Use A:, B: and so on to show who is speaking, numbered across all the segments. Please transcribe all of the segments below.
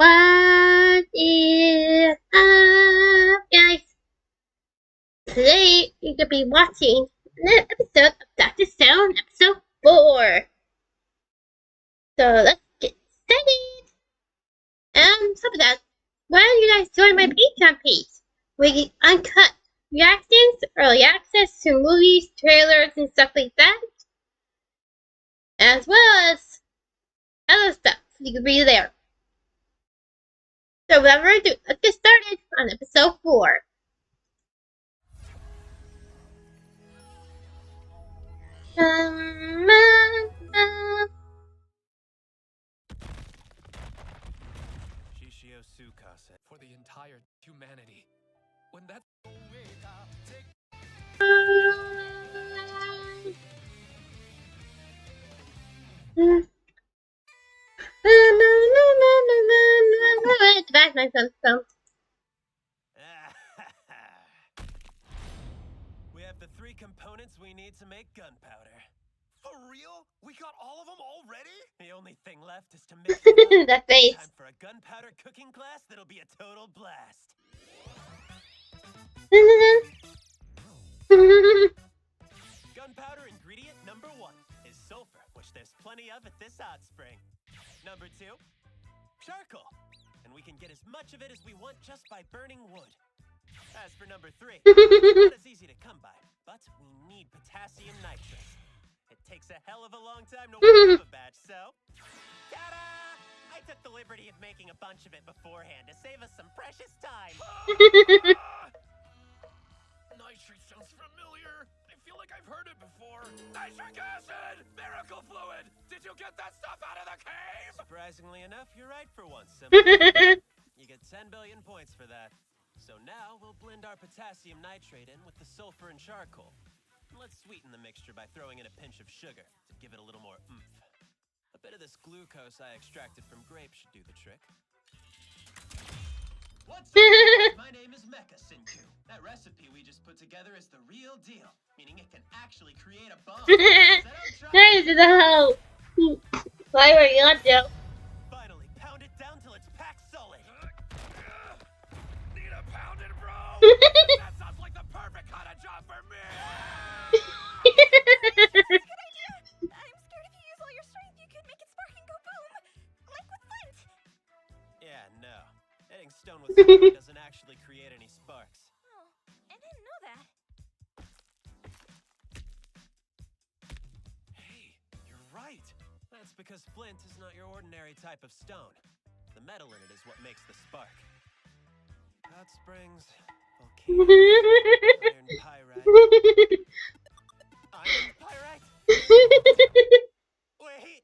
A: What is up, guys? Today you're gonna be watching another episode of Dr. Stone, episode 4. So let's get started. Top of that, why don't you guys join my Patreon page? We get uncut reactions, early access to movies, trailers, and stuff like that, as well as other stuff you can read there. So without further ado, let's get started on episode 4.
B: Shishio Tsukasa for the entire humanity. When that
A: Back my phone.
B: We have the 3 components we need to make gunpowder.
C: For real? We got all of them already?
B: The only thing left is to mix them up.
A: That face.
B: Time for a gunpowder cooking class that'll be a total blast. Gunpowder ingredient number 1 is sulfur, which there's plenty of at this hot spring. Number 2, charcoal. And we can get as much of it as we want just by burning wood. As for number 3, it's not as easy to come by, but we need potassium nitrate. It takes a hell of a long time to warm up a batch, so... Ta-da! I took the liberty of making a bunch of it beforehand to save us some precious time.
C: Nitrate sounds familiar. I feel like I've heard it before. Nitric acid! Miracle fluid! Did you get that stuff out of the cave?
B: Surprisingly enough, you're right for once, Simba. You get 10 billion points for that. So now we'll blend our potassium nitrate in with the sulfur and charcoal. Let's sweeten the mixture by throwing in a pinch of sugar to give it a little more oomph. A bit of this glucose I extracted from grapes should do the trick. What's up? My name is Mecha Sinku. That recipe we just put together is the real deal, meaning it can actually create a bomb.
A: There's the hole. Why were you on Joe?
B: Finally, pound it down till it's packed solid.
C: Need a pounded, bro? That sounds like the perfect kind of job for me!
D: I'm scared if you use all your strength, you could make it spark and go boom. Like with flint.
B: Yeah, no. Hitting stone with something doesn't actually create any sparks.
D: Oh, I didn't know that.
B: Hey, you're right. That's because flint is not your ordinary type of stone. The metal in it is what makes the spark. Hot springs, volcanoes, iron pyrite. Iron pyrite? Wait!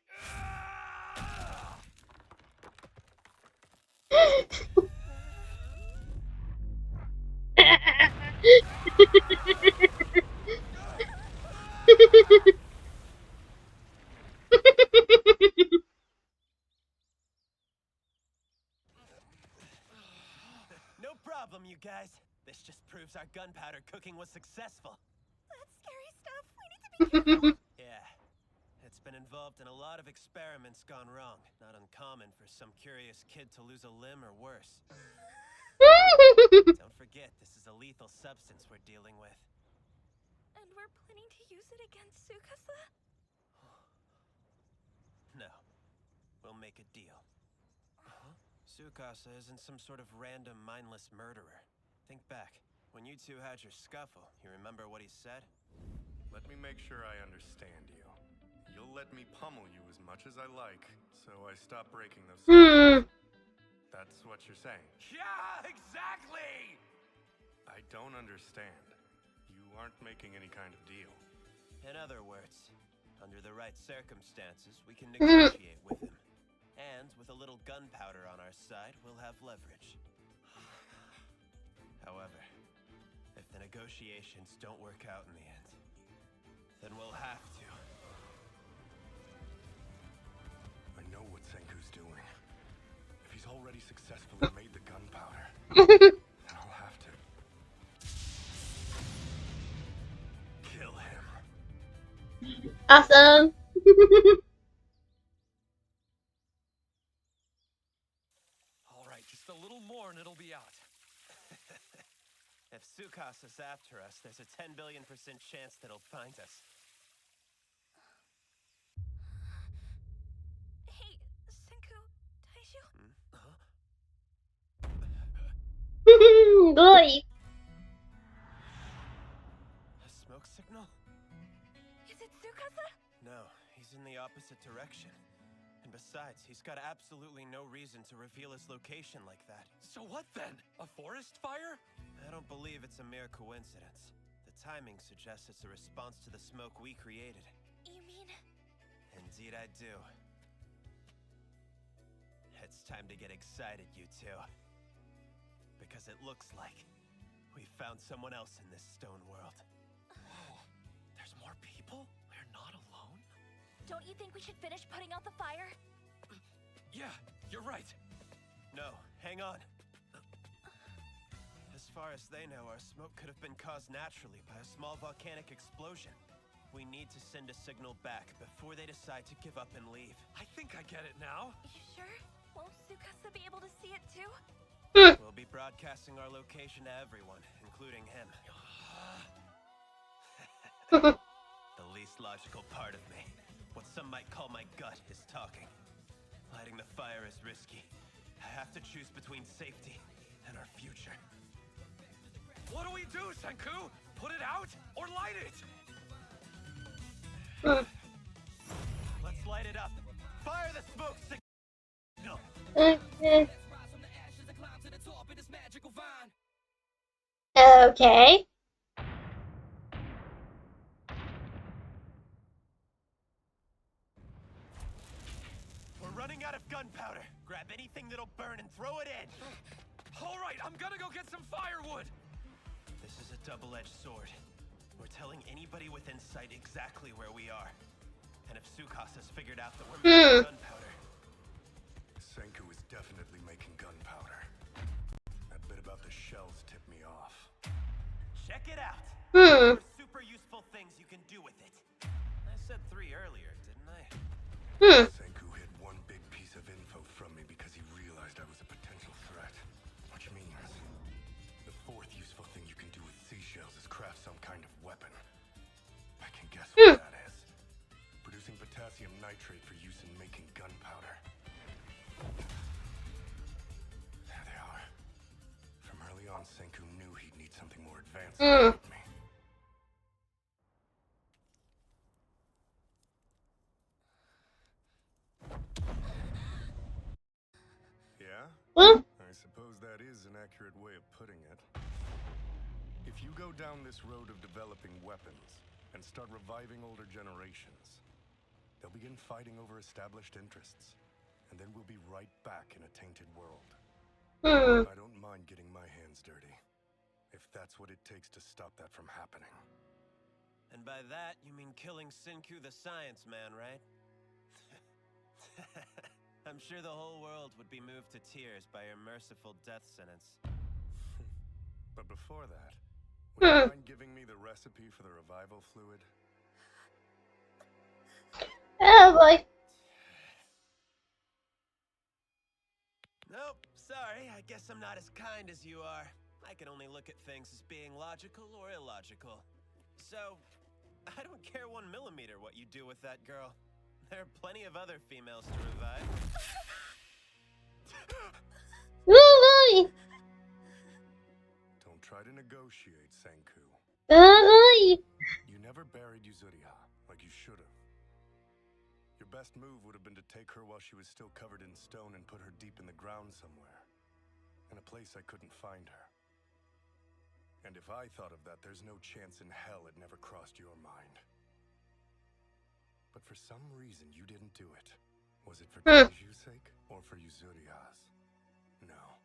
B: No problem, you guys. This just proves our gunpowder cooking was successful.
D: That's scary stuff. We need to be careful.
B: Yeah. It's been involved in a lot of experiments gone wrong. Not uncommon for some curious kid to lose a limb or worse. Don't forget, this is a lethal substance we're dealing with.
D: And we're planning to use it against Tsukasa?
B: No. We'll make a deal. Tsukasa isn't some sort of random, mindless murderer. Think back. When you two had your scuffle, you remember what he said?
E: Let me make sure I understand you. You'll let me pummel you as much as I like, so I stop breaking those substances. That's what you're saying.
C: Yeah, exactly!
E: I don't understand. You aren't making any kind of deal.
B: In other words, under the right circumstances, we can negotiate with him. And with a little gunpowder on our side, we'll have leverage. However, if the negotiations don't work out in the end, then we'll have to.
E: I know what Senku's doing. If he's already successfully made the gunpowder, then I'll have to kill him.
A: Awesome.
C: Just a little more and it'll be out.
B: If Tsukasa's after us, there's a 10 billion% chance that he'll find us.
D: Hey, Senku, Taishu?
A: Boy.
B: A smoke signal?
D: Is it Tsukasa?
B: No, he's in the opposite direction. And besides, he's got absolutely no reason to reveal his location like that.
C: So what then? A forest fire?
B: I don't believe it's a mere coincidence. The timing suggests it's a response to the smoke we created.
D: You mean...
B: Indeed I do. It's time to get excited, you two. Because it looks like we found someone else in this stone world.
C: Oh, there's more people? We're not alone?
D: Don't you think we should finish putting out the fire?
C: Yeah, you're right.
B: No, hang on. As far as they know, our smoke could have been caused naturally by a small volcanic explosion. We need to send a signal back before they decide to give up and leave.
C: I think I get it now.
D: You sure? Won't Tsukasa be able to see it too?
B: We'll be broadcasting our location to everyone, including him. The least logical part of me, what some might call my gut, is talking. Lighting the fire is risky. I have to choose between safety and our future.
C: What do we do, Senku? Put it out or light it?
B: Let's light it up. Fire the smoke signal!
A: Okay. Okay.
B: We're running out of gunpowder. Grab anything that'll burn and throw it in.
C: All right, I'm gonna go get some firewood.
B: This is a double-edged sword. We're telling anybody within sight exactly where we are. And if Tsukasa's figured out that we're making gunpowder...
E: Senku is definitely making gunpowder. That bit about the shells tipped me off.
B: Check it out! There are super useful things you can do with it. I said 3 earlier, didn't I?
E: Senku hid one big piece of info from me because he realized I was a potential threat. Which means the 4th useful thing you can do with seashells is craft some kind of weapon. I can guess what that is. Producing potassium nitrate for use in making gunpowder. There they are. From early on, Senku knew he'd need something more advanced to help me. Yeah?
A: Well,
E: I suppose that is an accurate way of putting it. If you go down this road of developing weapons and start reviving older generations, they'll begin fighting over established interests, and then we'll be right back in a tainted world. I don't mind getting my hands dirty, if that's what it takes to stop that from happening.
B: And by that, you mean killing Senku the Science Man, right? I'm sure the whole world would be moved to tears by your merciful death sentence.
E: But before that, would you mind giving me the recipe for the revival fluid?
A: oh boy.
B: Nope, sorry, I guess I'm not as kind as you are. I can only look at things as being logical or illogical. So, I don't care 1 millimeter what you do with that girl. There are plenty of other females to revive.
A: Oh boy.
E: Don't try to negotiate, Senku.
A: Oh boy.
E: You never buried Yuzuriha, like you should have. Your best move would have been to take her while she was still covered in stone and put her deep in the ground somewhere. In a place I couldn't find her. And if I thought of that, there's no chance in hell it never crossed your mind. But for some reason, you didn't do it. Was it for Taiju's sake, or for Yuzuriha's? No.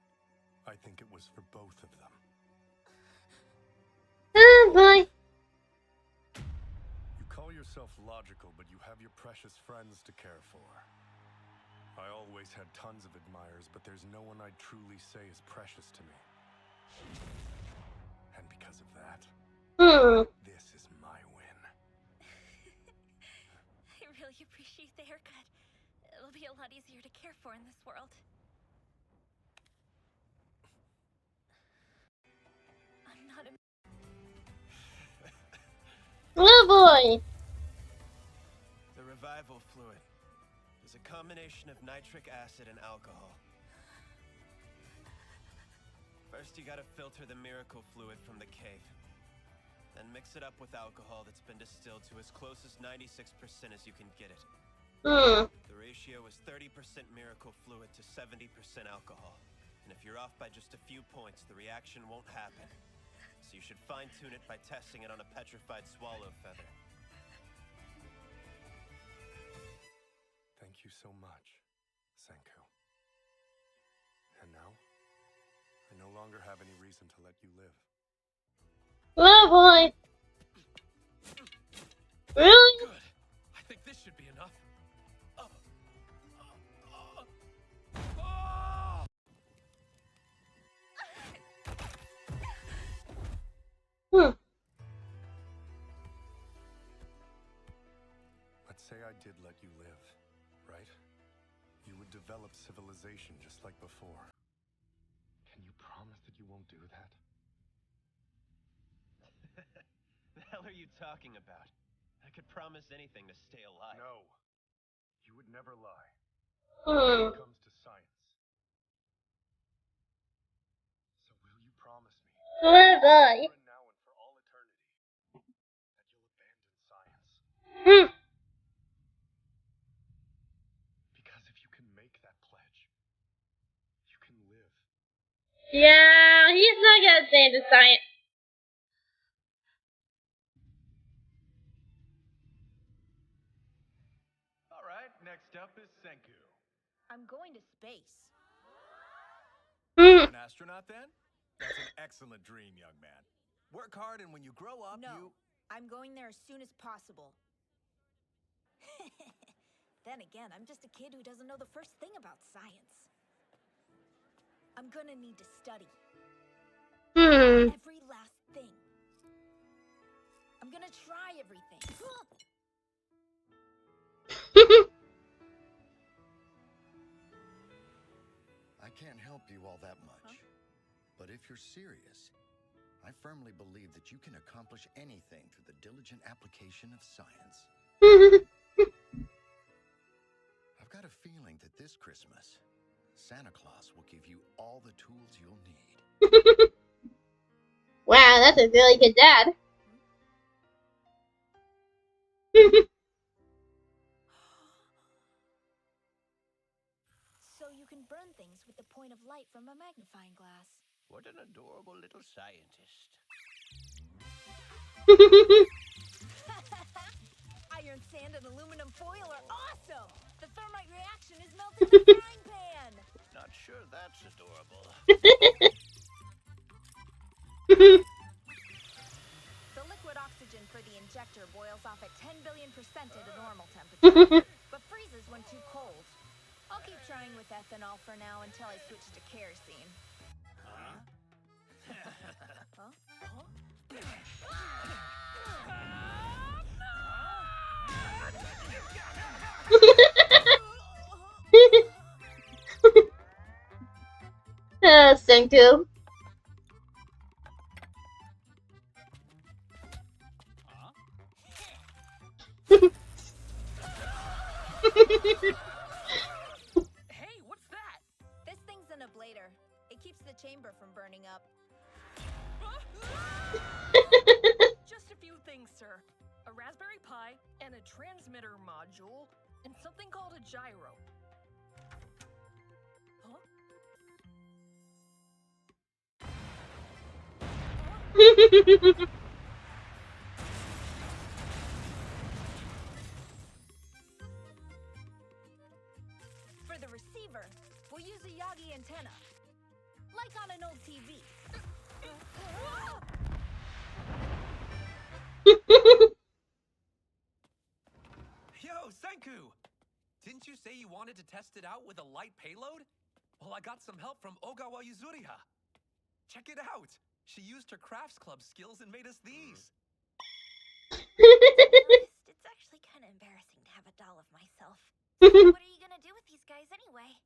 E: I think it was for both of them.
A: Oh boy.
E: You call yourself logical, but you have your precious friends to care for. I always had tons of admirers, but there's no one I'd truly say is precious to me. And because of that, this is my win.
D: I really appreciate the haircut. It'll be a lot easier to care for in this world.
A: Oh boy.
B: The revival fluid is a combination of nitric acid and alcohol. First, you gotta filter the miracle fluid from the cave. Then mix it up with alcohol that's been distilled to as close as 96% as you can get it. The ratio is 30% miracle fluid to 70% alcohol. And if you're off by just a few points, the reaction won't happen. So you should fine-tune it by testing it on a petrified swallow feather.
E: Thank you so much, Senku. And now, I no longer have any reason to let you live.
A: Oh boy. Really?
C: Good. I think this should be enough.
E: Let's say I did let you live, right? You would develop civilization just like before. Can you promise that you won't do that?
B: The hell are you talking about? I could promise anything to stay alive.
E: No. You would never lie. When it comes to science. So will you promise me?
A: Oh boy.
E: For now and for all eternity, that you'll abandon science. Because if you can make that pledge, you can live.
A: Yeah, he's not gonna say the science.
C: All right, next up is Senku.
D: I'm going to space.
C: An astronaut then? That's an excellent dream, young man. Work hard and when you grow up,
D: No, I'm going there as soon as possible. Then again, I'm just a kid who doesn't know the first thing about science. I'm gonna need to study. Every last thing. I'm gonna try everything.
F: I can't help you all that much. But if you're serious, I firmly believe that you can accomplish anything through the diligent application of science. I've got a feeling that this Christmas, Santa Claus will give you all the tools you'll need.
A: Wow, that's a really good dad.
D: So you can burn things with the point of light from a magnifying glass.
B: What an adorable little scientist.
D: Iron sand and aluminum foil are awesome! The thermite reaction is melting the frying pan!
B: Not sure that's adorable.
D: The liquid oxygen for the injector boils off at 10 billion% at a normal temperature, but freezes when too cold. I'll keep trying with ethanol for now until I switch to kerosene. Huh?
A: Senku.
D: Hey, what's that? This thing's an ablator. It keeps the chamber from burning up.
G: Just a few things, sir. A Raspberry Pi and a transmitter module and something called a gyro. Huh?
D: For the receiver, we'll use a Yagi antenna. Like on an old TV.
C: Yo, Senku! Didn't you say you wanted to test it out with a light payload? Well, I got some help from Ogawa Yuzuriha. Check it out! She used her crafts club skills and made us these.
D: It's actually kind of embarrassing to have a doll of myself. What are you gonna do with these guys anyway?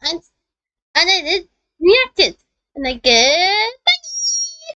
A: and I did reacted, and I get